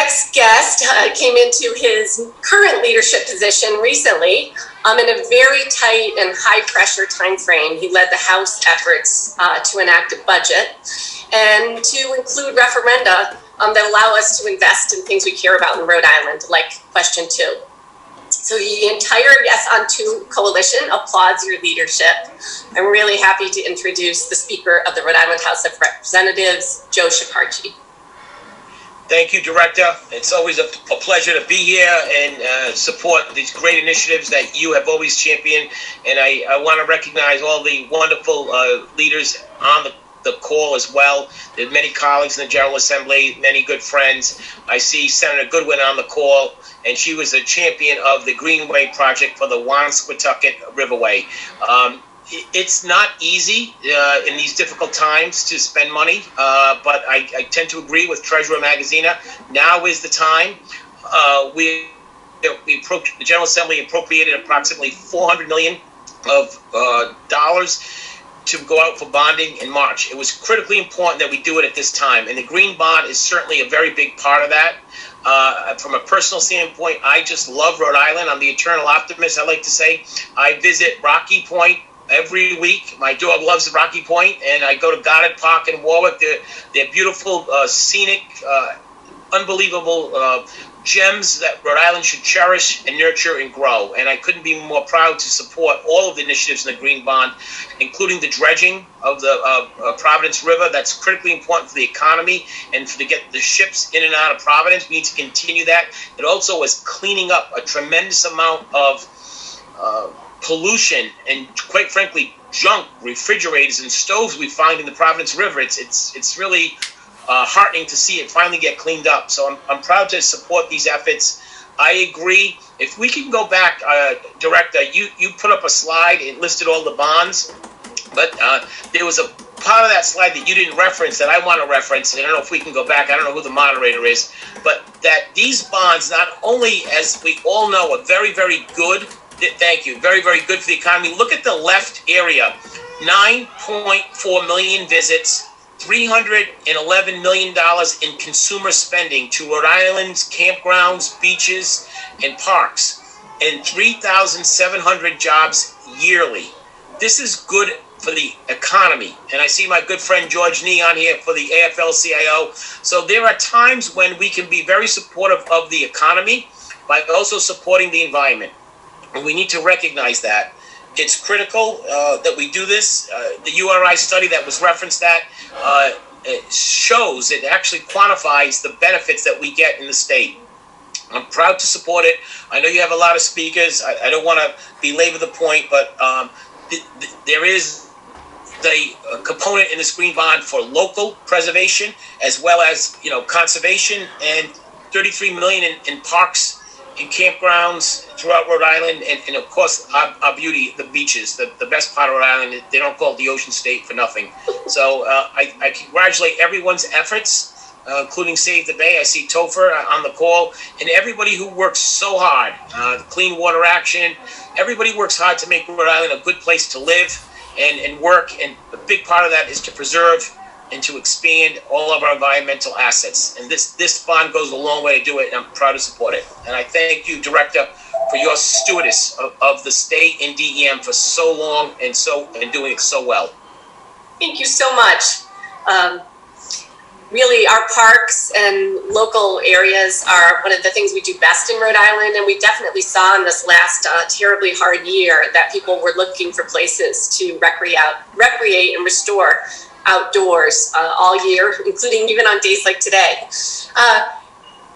next guest came into his current leadership position recently in a very tight and high-pressure time frame. He led the House efforts to enact a budget and to include referenda that allow us to invest in things we care about in Rhode Island, like Question 2. So the entire Yes on 2 coalition applauds your leadership. I'm really happy to introduce the Speaker of the Rhode Island House of Representatives, Joe Shekarchi. Thank you, Director. It's always a pleasure to be here and support these great initiatives that you have always championed. And I want to recognize all the wonderful leaders on the call as well. There are many colleagues in the General Assembly, many good friends. I see Senator Goodwin on the call, and she was a champion of the Greenway project for the Woonsoquatucket Riverway. It's not easy in these difficult times to spend money, but I tend to agree with Treasurer Magazina. Now is the time. The General Assembly appropriated approximately $400 million of dollars to go out for bonding in March. It was critically important that we do it at this time, and the green bond is certainly a very big part of that. From a personal standpoint, I just love Rhode Island. I'm the eternal optimist, I like to say. I visit Rocky Point every week. My dog loves Rocky Point, and I go to Goddard Park in Warwick. They're beautiful, scenic, unbelievable gems that Rhode Island should cherish and nurture and grow. And I couldn't be more proud to support all of the initiatives in the Green Bond, including the dredging of the Providence River. That's critically important for the economy and to get the ships in and out of Providence. We need to continue that. It also is cleaning up a tremendous amount of pollution and, quite frankly, junk, refrigerators and stoves we find in the Providence River. It's really heartening to see it finally get cleaned up. So I'm proud to support these efforts. I agree. If we can go back, Director, you put up a slide and listed all the bonds, but there was a part of that slide that you didn't reference that I want to reference. I don't know if we can go back. I don't know who the moderator is, but that these bonds, not only, as we all know, are very, very good. Thank you. Very, very good for the economy. Look at the left area. 9.4 million visits, $311 million in consumer spending to Rhode Island's campgrounds, beaches, and parks, and 3,700 jobs yearly. This is good for the economy. And I see my good friend George Nee on here for the AFL-CIO. So there are times when we can be very supportive of the economy by also supporting the environment. And we need to recognize that. It's critical that we do this. The URI study that was referenced it shows, it actually quantifies the benefits that we get in the state. I'm proud to support it. I know you have a lot of speakers. I don't want to belabor the point, but there is the component in this green bond for local preservation as well as conservation, and $33 million in parks and campgrounds throughout Rhode Island, and of course our beauty, the beaches, the best part of Rhode Island. They don't call it the Ocean State for nothing. So I congratulate everyone's efforts, including Save the Bay. I see Topher on the call, and everybody who works so hard. The Clean Water Action, everybody works hard to make Rhode Island a good place to live and work, and a big part of that is to preserve and to expand all of our environmental assets. And this bond goes a long way to do it, and I'm proud to support it. And I thank you, Director, for your stewardess of the state and DEM for so long and doing it so well. Thank you so much. Really, our parks and local areas are one of the things we do best in Rhode Island, and we definitely saw in this last terribly hard year that people were looking for places to recreate and restore outdoors all year, including even on days like today.